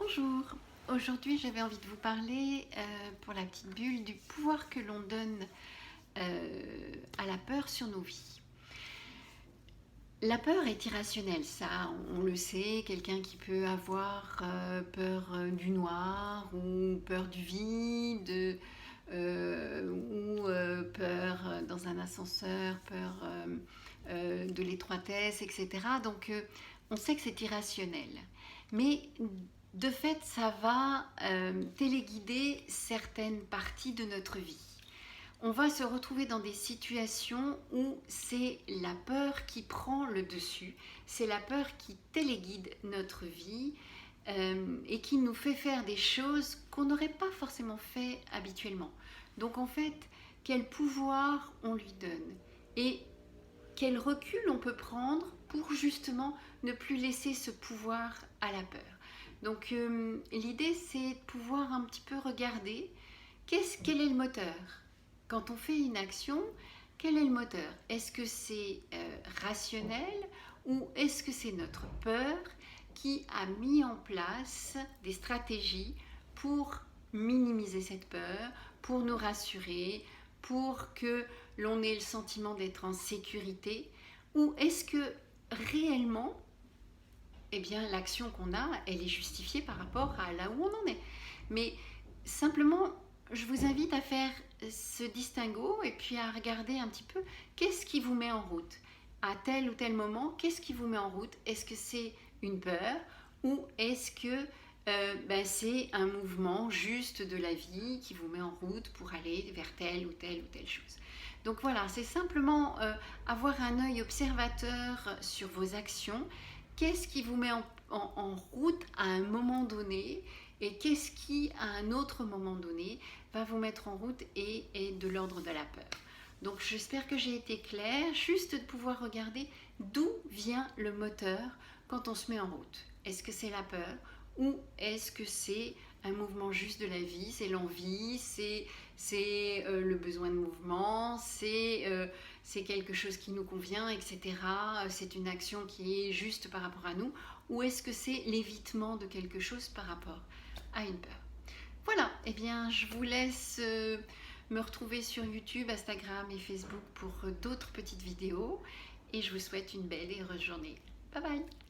Bonjour, aujourd'hui j'avais envie de vous parler pour la petite bulle du pouvoir que l'on donne à la peur sur nos vies. La peur est irrationnelle, ça on le sait, quelqu'un qui peut avoir peur du noir ou peur du vide ou peur dans un ascenseur, peur de l'étroitesse, etc. Donc on sait que c'est irrationnel. Mais de fait, ça va téléguider certaines parties de notre vie. On va se retrouver dans des situations où c'est la peur qui prend le dessus, c'est la peur qui téléguide notre vie et qui nous fait faire des choses qu'on n'aurait pas forcément fait habituellement. Donc en fait, quel pouvoir on lui donne et quel recul on peut prendre pour justement ne plus laisser ce pouvoir à la peur. Donc l'idée c'est de pouvoir un petit peu regarder quel est le moteur. Quand on fait une action, quel est le moteur? Est-ce que c'est rationnel ou est-ce que c'est notre peur qui a mis en place des stratégies pour minimiser cette peur, pour nous rassurer, pour que l'on ait le sentiment d'être en sécurité? Ou est-ce que réellement, eh bien, l'action qu'on a, elle est justifiée par rapport à là où on en est? Mais simplement, je vous invite à faire ce distinguo et puis à regarder un petit peu qu'est-ce qui vous met en route. À tel ou tel moment, qu'est-ce qui vous met en route? Est-ce que c'est une peur ou est-ce que c'est un mouvement juste de la vie qui vous met en route pour aller vers telle ou telle chose? Donc voilà, c'est simplement avoir un œil observateur sur vos actions. Qu'est-ce qui vous met en route à un moment donné et qu'est-ce qui, à un autre moment donné, va vous mettre en route et est de l'ordre de la peur. Donc j'espère que j'ai été claire, juste de pouvoir regarder d'où vient le moteur quand on se met en route. Est-ce que c'est la peur ou est-ce que c'est un mouvement juste de la vie, c'est l'envie, c'est le besoin de mouvement, c'est quelque chose qui nous convient, etc. C'est une action qui est juste par rapport à nous, ou est-ce que c'est l'évitement de quelque chose par rapport à une peur? Voilà, eh bien je vous laisse me retrouver sur YouTube, Instagram et Facebook pour d'autres petites vidéos et je vous souhaite une belle et heureuse journée. Bye bye!